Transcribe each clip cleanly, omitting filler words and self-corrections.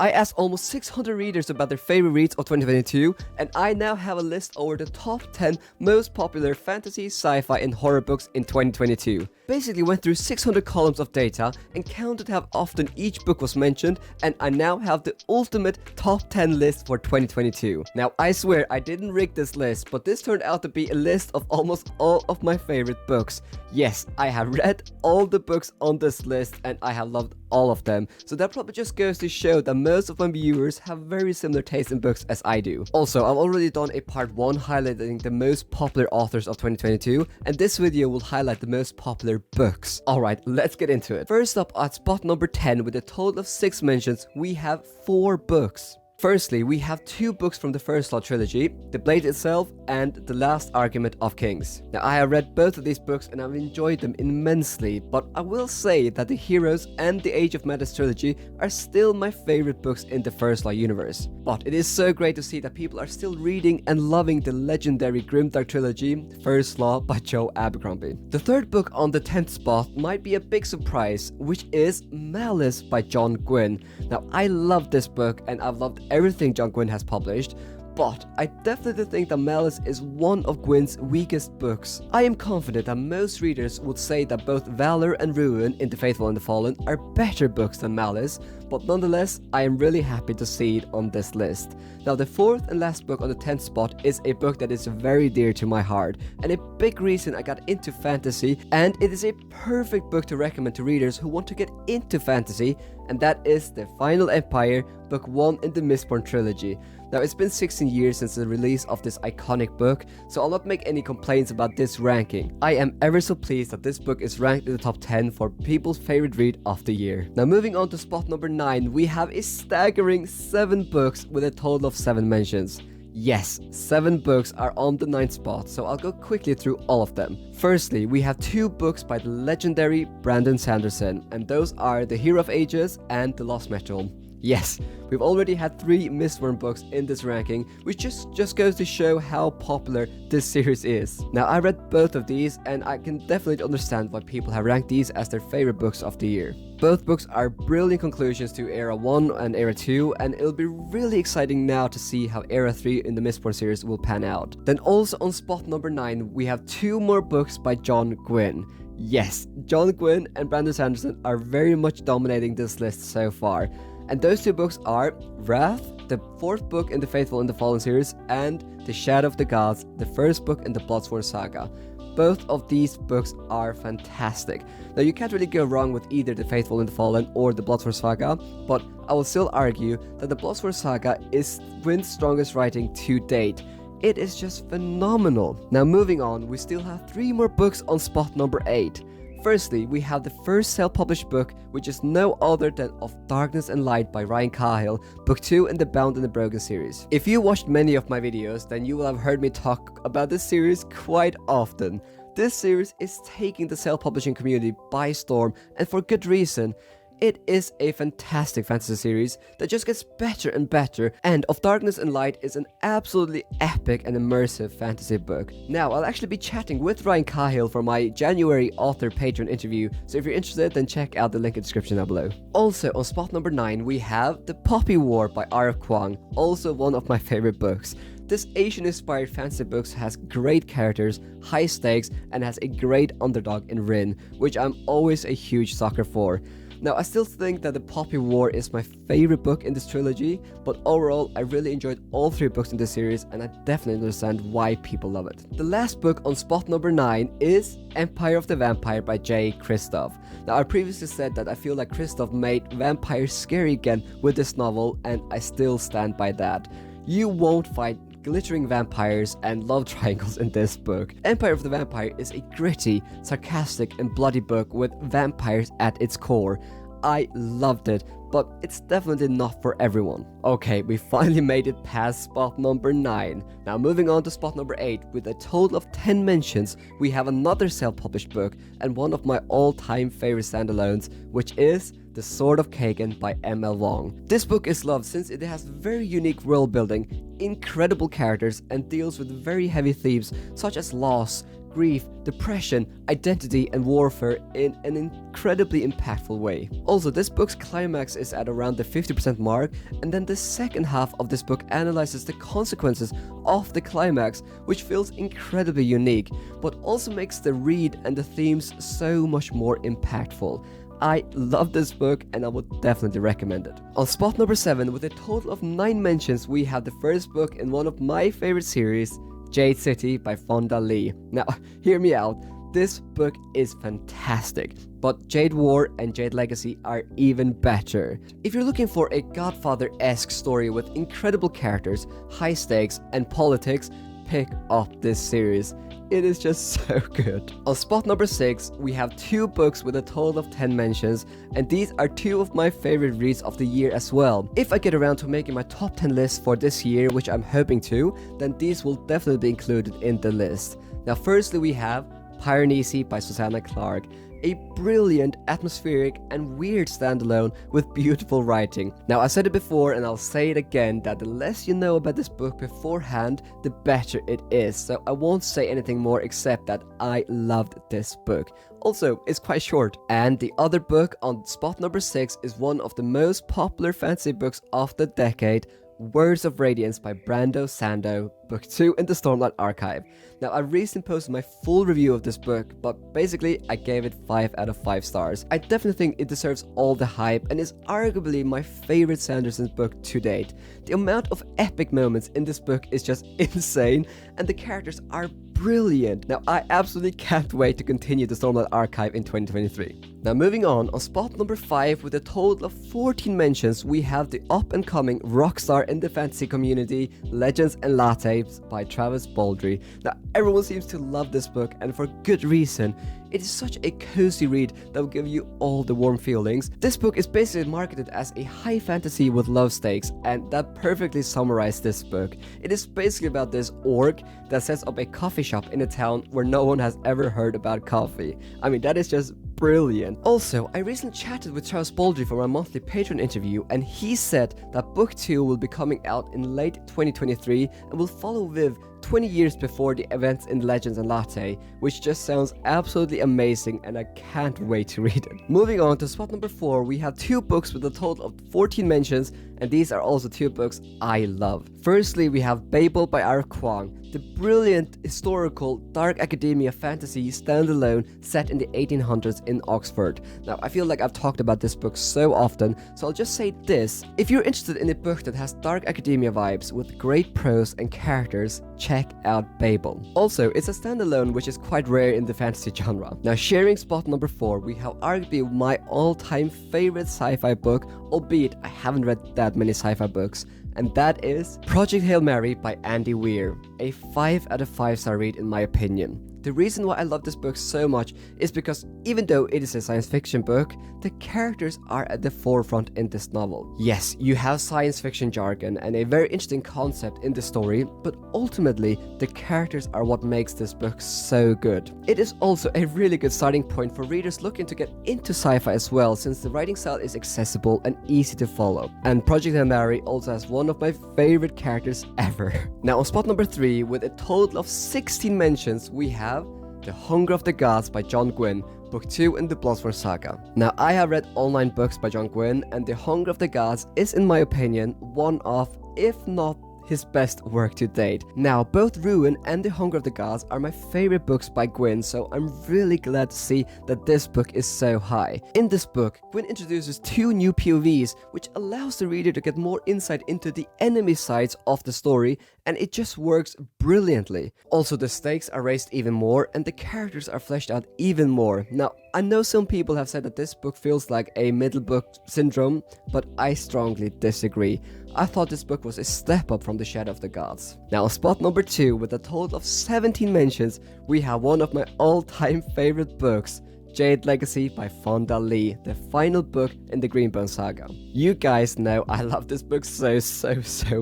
I asked almost 600 readers about their favorite reads of 2022, and I now have a list over the top 10 most popular fantasy, sci-fi, and horror books in 2022. Basically went through 600 columns of data and counted how often each book was mentioned, and I now have the ultimate top 10 list for 2022. Now, I swear I didn't rig this list, but this turned out to be a list of almost all of my favorite books. Yes, I have read all the books on this list and I have loved all of them, so that probably just goes to show that most of my viewers have very similar taste in books as I do. Also, I've already done a part 1 highlighting the most popular authors of 2022, and this video will highlight the most popular books. Alright, let's get into it. First up, at spot number 10 with a total of 6 mentions, we have 4 books. Firstly, we have 2 books from the First Law trilogy, The Blade Itself and The Last Argument of Kings. Now, I have read both of these books and I've enjoyed them immensely, but I will say that The Heroes and The Age of Madness trilogy are still my favorite books in the First Law universe. But it is so great to see that people are still reading and loving the legendary Grimdark trilogy, First Law by Joe Abercrombie. The third book on the 10th spot might be a big surprise, which is Malice by John Gwynne. Now, I love this book and I've loved everything John Gwynne has published, but I definitely think that Malice is one of Gwynne's weakest books. I am confident that most readers would say that both Valor and Ruin in The Faithful and the Fallen are better books than Malice, but nonetheless, I am really happy to see it on this list. Now, the fourth and last book on the 10th spot is a book that is very dear to my heart, and a big reason I got into fantasy, and it is a perfect book to recommend to readers who want to get into fantasy, and that is The Final Empire, Book 1 in the Mistborn trilogy. Now, it's been 16 years since the release of this iconic book, so I'll not make any complaints about this ranking. I am ever so pleased that this book is ranked in the top 10 for people's favorite read of the year. Now, moving on to spot number 9, we have a staggering 7 books with a total of 7 mentions. Yes, 7 books are on the 9th spot, so I'll go quickly through all of them. Firstly, we have 2 books by the legendary Brandon Sanderson, and those are The Hero of Ages and The Lost Metal. Yes, we've already had 3 Mistborn books in this ranking, which just goes to show how popular this series is. Now, I read both of these, and I can definitely understand why people have ranked these as their favorite books of the year. Both books are brilliant conclusions to Era 1 and Era 2, and it'll be really exciting now to see how Era 3 in the Mistborn series will pan out. Then also on spot number 9, we have 2 more books by John Gwynne. Yes, John Gwynne and Brandon Sanderson are very much dominating this list so far. And those 2 books are Wrath, the 4th book in the Faithful and the Fallen series, and The Shadow of the Gods, the 1st book in the Bloodsworn saga. Both of these books are fantastic. Now, you can't really go wrong with either The Faithful and the Fallen or the Bloodsworn saga, but I will still argue that the Bloodsworn saga is Gwynne's strongest writing to date. It is just phenomenal. Now, moving on, we still have 3 more books on spot number 8. Firstly, we have the first self-published book, which is no other than Of Darkness and Light by Ryan Cahill, book 2 in the Bound and the Broken series. If you watched many of my videos, then you will have heard me talk about this series quite often. This series is taking the self-publishing community by storm, and for good reason. It is a fantastic fantasy series that just gets better and better, and Of Darkness and Light is an absolutely epic and immersive fantasy book. Now, I'll actually be chatting with Ryan Cahill for my January author Patreon interview, so if you're interested, then check out the link in the description down below. Also, on spot number 9, we have The Poppy War by R.F. Kuang, also one of my favorite books. This Asian-inspired fantasy book has great characters, high stakes, and has a great underdog in Rin, which I'm always a huge sucker for. Now, I still think that The Poppy War is my favorite book in this trilogy, but overall, I really enjoyed all 3 books in this series, and I definitely understand why people love it. The last book on spot number 9 is Empire of the Vampire by J. Kristoff. Now, I previously said that I feel like Kristoff made vampires scary again with this novel, and I still stand by that. You won't find glittering vampires and love triangles in this book. Empire of the Vampire is a gritty, sarcastic, and bloody book with vampires at its core. I loved it, but it's definitely not for everyone. Okay, we finally made it past spot number 9. Now, moving on to spot number 8, with a total of 10 mentions, we have another self-published book and one of my all-time favorite standalones, which is The Sword of Kagan by M.L. Wong. This book is loved since it has very unique world building, incredible characters, and deals with very heavy themes such as loss, grief, depression, identity, and warfare in an incredibly impactful way. Also, this book's climax is at around the 50% mark, and then the second half of this book analyzes the consequences of the climax, which feels incredibly unique, but also makes the read and the themes so much more impactful. I love this book and I would definitely recommend it. On spot number 7, with a total of 9 mentions, we have the first book in one of my favorite series, Jade City by Fonda Lee. Now, hear me out. This book is fantastic, but Jade War and Jade Legacy are even better. If you're looking for a Godfather-esque story with incredible characters, high stakes, and politics, pick up this series. It is just so good. On spot number 6, we have 2 books with a total of 10 mentions, and these are 2 of my favorite reads of the year as well. If I get around to making my top 10 list for this year, which I'm hoping to, then these will definitely be included in the list. Now, firstly, we have Piranesi by Susanna Clarke. A brilliant, atmospheric, and weird standalone with beautiful writing. Now, I said it before and I'll say it again that the less you know about this book beforehand, the better it is. So I won't say anything more except that I loved this book. Also, it's quite short. And the other book on spot number 6 is one of the most popular fantasy books of the decade, Words of Radiance by Brando Sando, book 2 in the Stormlight Archive. Now, I recently posted my full review of this book, but basically I gave it 5 out of 5 stars. I definitely think it deserves all the hype and is arguably my favorite Sanderson book to date. The amount of epic moments in this book is just insane, and the characters are brilliant. Now, I absolutely can't wait to continue the Stormlight Archive in 2023. Now, moving on spot number 5 with a total of 14 mentions, we have the up-and-coming rockstar in the fantasy community, Legends and Lattes by Travis Baldree. Now, everyone seems to love this book, and for good reason. It is such a cozy read that will give you all the warm feelings. This book is basically marketed as a high fantasy with low stakes, and that perfectly summarized this book. It is basically about this orc that sets up a coffee shop in a town where no one has ever heard about coffee. I mean, that is just brilliant. Also, I recently chatted with Travis Baldree for my monthly Patreon interview, and he said that book 2 will be coming out in late 2023 and will follow Viv 20 years before the events in Legends and Latte, which just sounds absolutely amazing and I can't wait to read it. Moving on to spot number 4, we have 2 books with a total of 14 mentions, and these are also 2 books I love. Firstly, we have Babel by R.F. Kuang, the brilliant historical dark academia fantasy standalone set in the 1800s in Oxford. Now, I feel like I've talked about this book so often, so I'll just say this. If you're interested in a book that has dark academia vibes with great prose and characters, check out Babel. Also, it's a standalone, which is quite rare in the fantasy genre. Now, sharing spot number 4, we have arguably my all-time favorite sci-fi book, albeit I haven't read that many sci-fi books, and that is Project Hail Mary by Andy Weir. A 5 out of 5 star read in my opinion. The reason why I love this book so much is because even though it is a science fiction book, the characters are at the forefront in this novel. Yes, you have science fiction jargon and a very interesting concept in the story, but ultimately the characters are what makes this book so good. It is also a really good starting point for readers looking to get into sci-fi as well, since the writing style is accessible and easy to follow. And Project Hail Mary also has one of my favorite characters ever. Now, on spot number 3, with a total of 16 mentions, we have The Hunger of the Gods by John Gwynne, book 2 in the Bloodsworn Saga. Now, I have read all 9 books by John Gwynne, and The Hunger of the Gods is, in my opinion, one of, if not his best work to date. Now, both Ruin and The Hunger of the Gods are my favorite books by Gwynne, so I'm really glad to see that this book is so high. In this book, Gwynne introduces 2 new POVs, which allows the reader to get more insight into the enemy sides of the story, and it just works brilliantly. Also, the stakes are raised even more, and the characters are fleshed out even more. Now, I know some people have said that this book feels like a middle book syndrome, but I strongly disagree. I thought this book was a step up from The Shadow of the Gods. Now, on spot number 2, with a total of 17 mentions, we have one of my all-time favorite books, Jade Legacy by Fonda Lee, the final book in the Greenbone Saga. You guys know I love this book so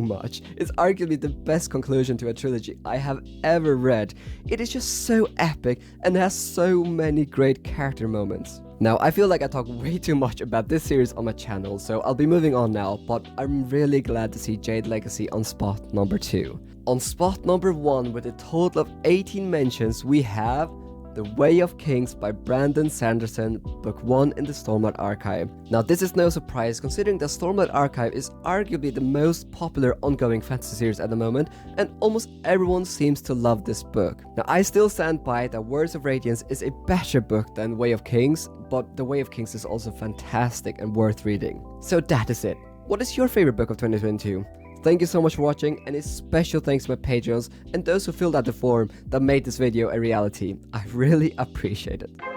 much. It's arguably the best conclusion to a trilogy I have ever read. It is just so epic and has so many great character moments. Now, I feel like I talk way too much about this series on my channel, so I'll be moving on now, but I'm really glad to see Jade Legacy on spot number 2. On spot number 1, with a total of 18 mentions, we have The Way of Kings by Brandon Sanderson, book 1 in the Stormlight Archive. Now, this is no surprise considering that Stormlight Archive is arguably the most popular ongoing fantasy series at the moment, and almost everyone seems to love this book. Now, I still stand by that Words of Radiance is a better book than Way of Kings, but The Way of Kings is also fantastic and worth reading. So that is it. What is your favorite book of 2022? Thank you so much for watching, and a special thanks to my Patreons and those who filled out the form that made this video a reality. I really appreciate it.